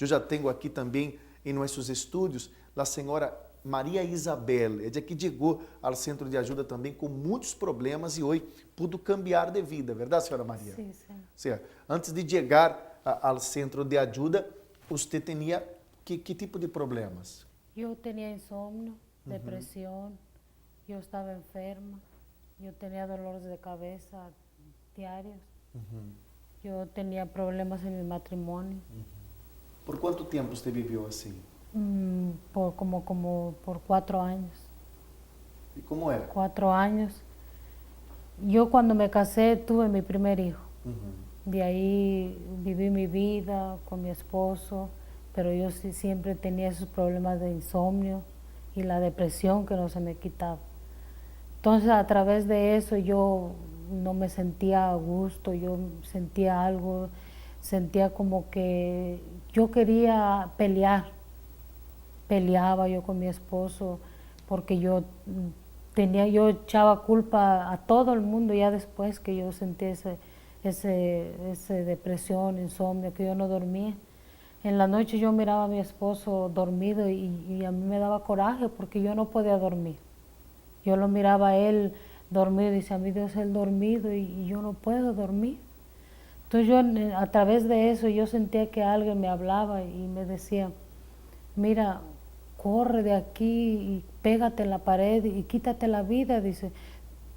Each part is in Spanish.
Eu já tenho aqui também em nossos estúdios a senhora Maria Isabel, é que chegou ao centro de ajuda também com muitos problemas e hoje pudo cambiar de vida, verdade, senhora Maria? Sim, sim. Sim. Antes de chegar ao centro de ajuda, você tinha que tipo de problemas? Eu tinha insomnio, depressão, eu estava enferma, eu tinha dolores de cabeça diários, eu tinha problemas em meu matrimônio. Por quanto tempo você viveu assim? Por 4 años. E como era? 4 años. Yo cuando me casé tuve mi primer hijo. De ahí viví mi vida con mi esposo, pero yo sí siempre tenía esos problemas de insomnio y la depresión que no se me quitaba. Entonces a través de eso yo no me sentía a gusto, yo sentía algo, sentía como que yo quería pelear. Peleaba yo con mi esposo porque yo echaba culpa a todo el mundo ya después que yo sentí ese depresión, insomnio, que yo no dormía. En la noche yo miraba a mi esposo dormido y a mí me daba coraje porque yo no podía dormir. Yo lo miraba a él dormido y decía, a mí Dios, él dormido y yo no puedo dormir. Entonces yo a través de eso yo sentía que alguien me hablaba y me decía, mira, corre de aquí y pégate en la pared y quítate la vida, dice.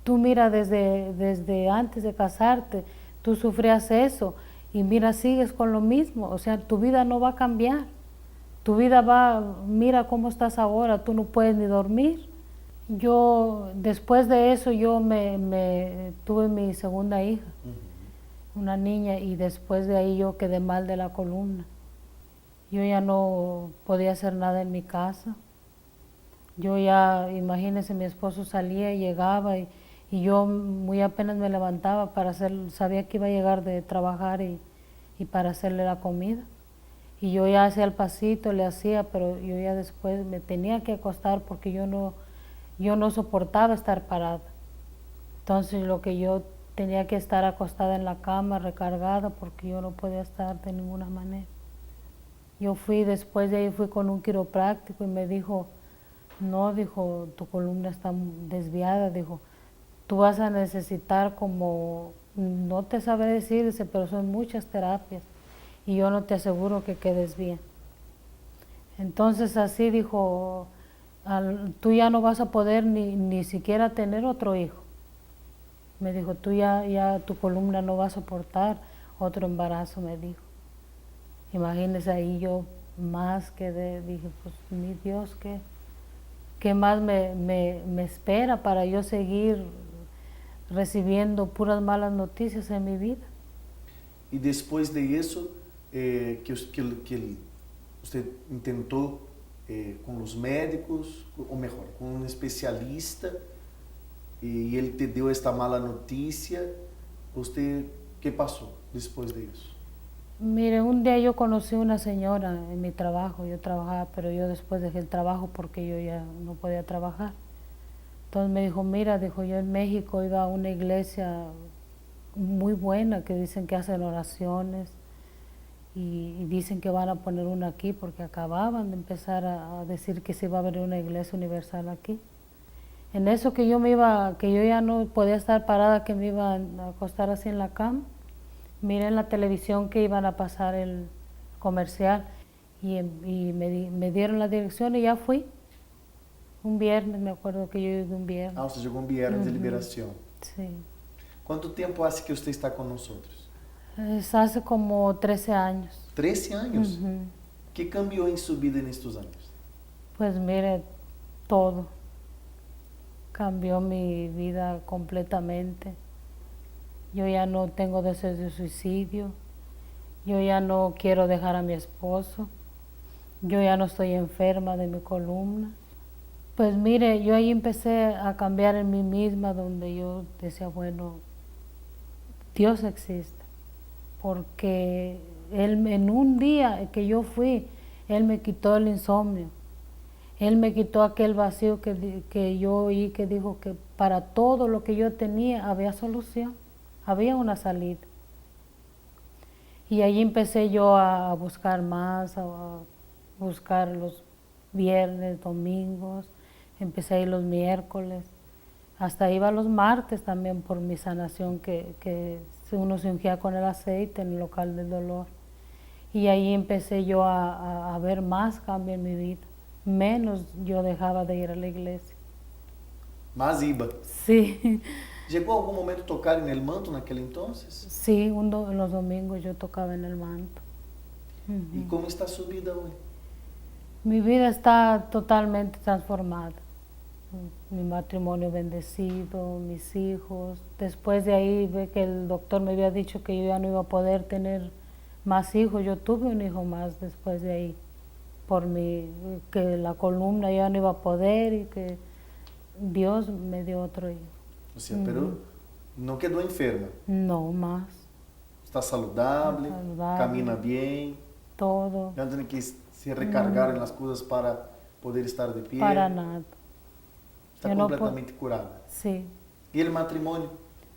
Tú mira, desde antes de casarte, tú sufrías eso y mira, sigues con lo mismo, o sea, tu vida no va a cambiar. Tu vida mira cómo estás ahora, tú no puedes ni dormir. Yo, después de eso, yo tuve mi segunda hija, una niña, y después de ahí yo quedé mal de la columna. Yo ya no podía hacer nada en mi casa. Yo ya, imagínense, mi esposo salía y llegaba y yo muy apenas me levantaba sabía que iba a llegar de trabajar y para hacerle la comida. Y yo ya hacía el pasito, le hacía, pero yo ya después me tenía que acostar porque yo no soportaba estar parada. Entonces lo que yo tenía que estar acostada en la cama, recargada, porque yo no podía estar de ninguna manera. Yo después de ahí fui con un quiropráctico y me dijo, no, dijo, tu columna está desviada, dijo, tú vas a necesitar no te sabré decir, dice, pero son muchas terapias y yo no te aseguro que quedes bien. Entonces así dijo, tú ya no vas a poder ni siquiera tener otro hijo. Me dijo, tú ya tu columna no va a soportar otro embarazo, me dijo. Imagínese, ahí yo más quedé, dije, pues mi Dios, ¿qué más me espera para yo seguir recibiendo puras malas noticias en mi vida? E depois de isso, que você tentou com os médicos, ou melhor, com um especialista, e ele te deu esta mala notícia, você, que passou depois disso? Mire, un día yo conocí una señora en mi trabajo, yo trabajaba, pero yo después dejé el trabajo porque yo ya no podía trabajar. Entonces me dijo, mira, dijo, yo en México iba a una iglesia muy buena que dicen que hacen oraciones y dicen que van a poner una aquí porque acababan de empezar a decir que se iba a abrir una iglesia universal aquí. En eso que yo ya no podía estar parada, que me iba a acostar así en la cama, miré en la televisión que iban a pasar el comercial y me dieron la dirección y ya fui. Un viernes, me acuerdo que yo llegué un viernes. Ah, você chegou um viernes de liberação. Sí. Quanto tempo hace que você está com nós? Hace como 13 años. 13 anos? Que cambiou em sua vida nestes anos? Pues mire, todo. Cambió mi vida completamente. Yo ya no tengo deseos de suicidio. Yo ya no quiero dejar a mi esposo. Yo ya no estoy enferma de mi columna. Pues mire, yo ahí empecé a cambiar en mí misma, donde yo decía, bueno, Dios existe. Porque Él, en un día que yo fui, Él me quitó el insomnio. Él me quitó aquel vacío que yo oí, que dijo que para todo lo que yo tenía había solución, había una salida. Y ahí empecé yo a buscar más, a buscar los viernes, domingos, empecé a ir los miércoles, hasta iba los martes también por mi sanación que uno se ungía con el aceite en el local del dolor. Y ahí empecé yo a ver más cambio en mi vida, menos yo dejaba de ir a la iglesia. Mas iba. Sí, Llegou algum momento tocar en el manto naquele entonces? sí, en los domingos yo tocaba en el manto. ¿Y cómo está su vida hoy? Mi vida está totalmente transformada. Mi matrimonio bendecido, mis hijos. Después de ahí ve que el doctor me había dicho que yo ya no iba a poder tener más hijos. Yo tuve un hijo más después de ahí, que la columna ya no iba a poder y que Dios me dio otro hijo. O sea, pero no quedó enferma. No más, Está saludable, Está saludable. camina bien, todo, no tiene que se recargar en las cosas para poder estar de pie. para nada. Está Yo no completamente curada. Sí, ¿Y el matrimonio?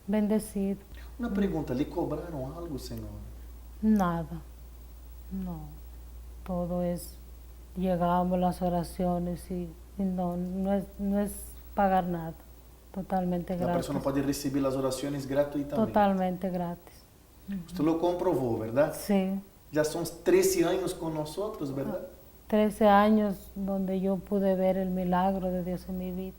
bendecido. Una pregunta, ¿le cobraron algo, señora? Nada, no. Todo es, llegamos las oraciones y no es pagar nada. Totalmente La gratis. persona puede recibir las oraciones gratuitamente. Totalmente gratis. Usted lo comprobó, ¿verdad? Sí. Ya son 13 años con nosotros, ¿verdad? 13 años donde yo pude ver el milagro de Dios en mi vida.